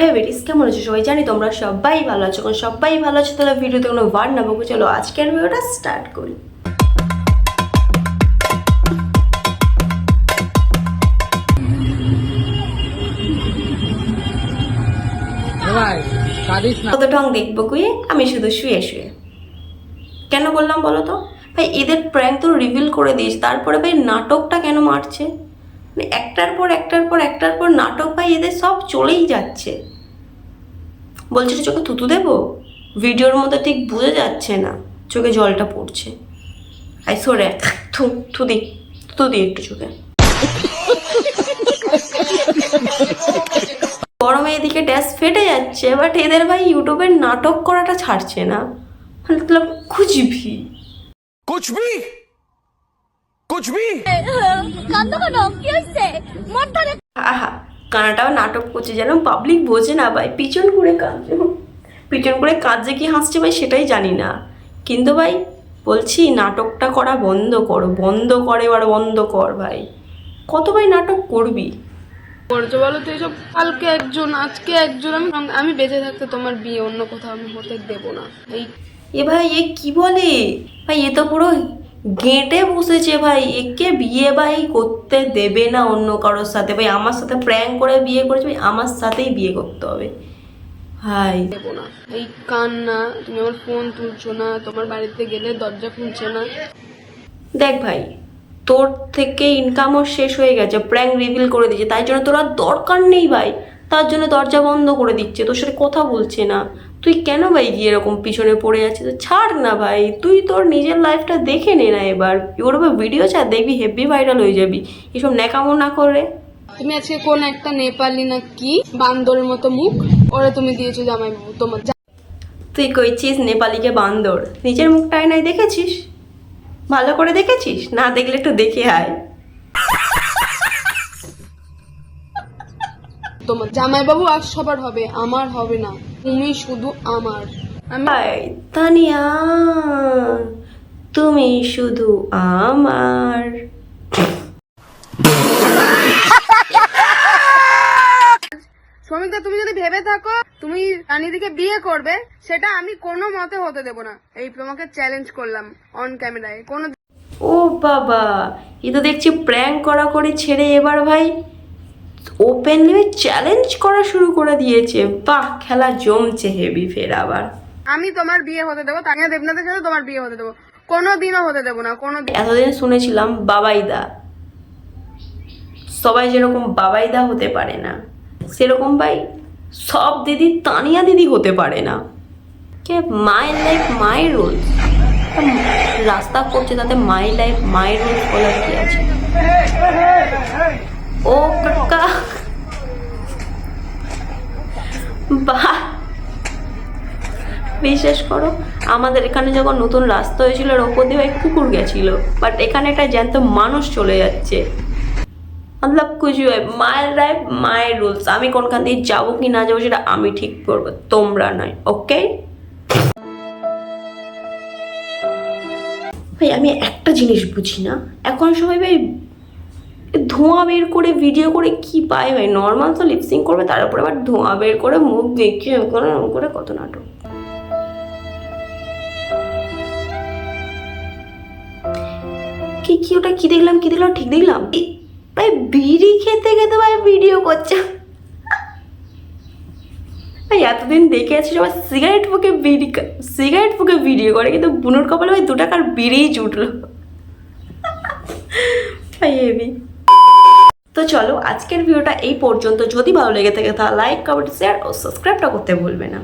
হ্যাঁ বেটিস, কেমন আছো সবাই? জানি তোমরা সবাই ভালো আছো। কারণ সবাই ভালো আছো তাহলে ভিডিওতে কোনো ওয়ার্ড না বলবো। চলো আজকের ভিডিওটা স্টার্ট করি। কত ঢং দেখবো কুয়ে, আমি শুধু শুয়ে শুয়ে। কেন বললাম বলো তো ভাই, এদের প্র্যাঙ্ক তো রিভিল করে দিস, তারপরে ভাই নাটকটা কেন মারছে? মানে একটার পর নাটক ভাই, এদের সব চলেই যাচ্ছে। বলছে চোখে থুতু দেবো, ভিডিওর মধ্যে ঠিক বুঝে যাচ্ছে না, চোখে জলটা পড়ছে। আই সরে থু দি একটু চোখে। গরমে এদিকে ড্যাশ ফেটে যাচ্ছে, বাট এদের ভাই ইউটিউবের নাটক করাটা ছাড়ছে না। मतलब कुछ भी আহা, কানাটাও নাটক করছে যেন পাবলিক বোঝে না ভাই। পিছন ঘুরে কাঁদছে কি হাসছে ভাই সেটাই জানি না, কিন্তু ভাই বলছি নাটকটা করা বন্ধ কর ভাই। কত ভাই নাটক করবি? করছো বলো তো এসব? কালকে একজন, আজকে একজন। আমি বেঁচে থাকতে তোমার বিয়ে অন্য কোথাও আমি হতে দেব না। এ ভাই এ কি বলে ভাই? এ তো পুরো গেঁটে বসেছে ভাই। একে বিয়ে ভাই করতে দেবে না অন্য কারোর সাথে। ভাই আমার সাথে প্র্যাঙ্ক করে বিয়ে করেছে ভাই, আমার সাথেই বিয়ে করতে হবে ভাই। দেব না। এই কান্না, তুমি আমার ফোন তুলছো না, তোমার বাড়িতে গেলে দরজা খুলছে না। দেখ ভাই, তোর থেকে ইনকামও শেষ হয়ে গেছে, প্র্যাঙ্ক রিভিল করে দিচ্ছে, তাই জন্য তোর আর দরকার নেই ভাই। তার জন্য দরজা বন্ধ করে দিচ্ছে, তোর সাথে কথা বলছে না। তুই কেন ভাই গিয়ে এরকম পিছনে পড়ে যাচ্ছিস? তো ছাড় না ভাই, তুই তোর নিজের লাইফটা দেখে নে না এবার। ইউটিউবে ভিডিও ছাড়, দেখবি হেভি ভাইরাল হয়ে যাবি এসব ন্যাকামো না করে। তুমি আজকে কোন একটা নেপালি না কি বান্দরের মতো মুখ, ওরে তুমি দিয়েছো জামাইবাবু তোমার। তুই কইছিস নেপালিকে বান্দর? নিজের মুখটা আয়নায় দেখেছিস? ভালো করে দেখেছিস? না দেখলে একটু দেখে আয়। তোমার জামাইবাবু আজ সবার হবে, আমার হবে না। তুমি শুধু আমার। হাই তানিয়া, তুমি শুধু আমার। শ্রমিকদা, তুমি যদি ভেবে থাকো তুমি রানীদিকে বিয়ে করবে, সেটা আমি কোনো মতে হতে দেব না। এই তোমাকে চ্যালেঞ্জ করলাম অন ক্যামেরায়। কোনো ও বাবা, এ তো দেখছি প্র্যাঙ্ক করা করে ছেড়ে এবার ভাই ওপেনলি চ্যালেঞ্জ করা শুরু করে দিয়েছে। বাহ, খেলা জমছে হেভি ফের আবার। আমি তোমার বিয়ে হতে দেবো, তানিয়া দেবনাথের সাথে তোমার বিয়ে হতে দেবো, কোনো দিনও হতে দেবো না, কোনো দিন। এতদিন শুনেছিলাম বাবাইদা, সবাই যেরকম বাবাইদা হতে পারে না, সেরকম ভাই সব দিদি তানিয়া দিদি হতে পারে না। কে মাই লাইফ মাই রুলস রাস্তা করছে, তাতে মাই লাইফ মাই রুলস বলার কি আছে? ও কাকা, বাহ, বিশ্বাস করো আমাদের এখানে যখন নতুন রাস্তা হয়েছিল ওর ওপর দিয়ে কুকুর গেছিল, বাট এখানে একটা জ্যান্ত মানুষ চলে যাচ্ছে। মতলব কুছ হয়, মাই লাইফ মাই রুলস। আমি কোনখান দিয়ে যাবো কি না যাবো সেটা আমি ঠিক করবো, তোমরা নয়, ওকে? ভাই আমি একটা জিনিস বুঝি না, এখন সবাই ভাই ধোঁয়া বের করে ভিডিও করে কি পায় ভাই? নর্মাল তো লিপসিং করবে, তার উপরে আবার ধোঁয়া বের করে মুখ দেখিয়ে করে কত নাটক। কি ওটা কি দেখলাম ঠিক দেখলাম ভাই, বিড়ি খেতে খেতে ভাই ভিডিও করছে ভাই। এতদিন দেখে আছি সবাই সিগারেট ফুকে ভিডিও করে, কিন্তু বুনোর কপালে ভাই 2 টাকার বিড়িই জুটলো ভাই হেভি। তো চলো আজকের ভিডিওটা এই পর্যন্ত। যদি ভালো লেগে থাকে তাহলে লাইক, কমেন্ট, শেয়ার ও সাবস্ক্রাইবটা করতে ভুলবে না।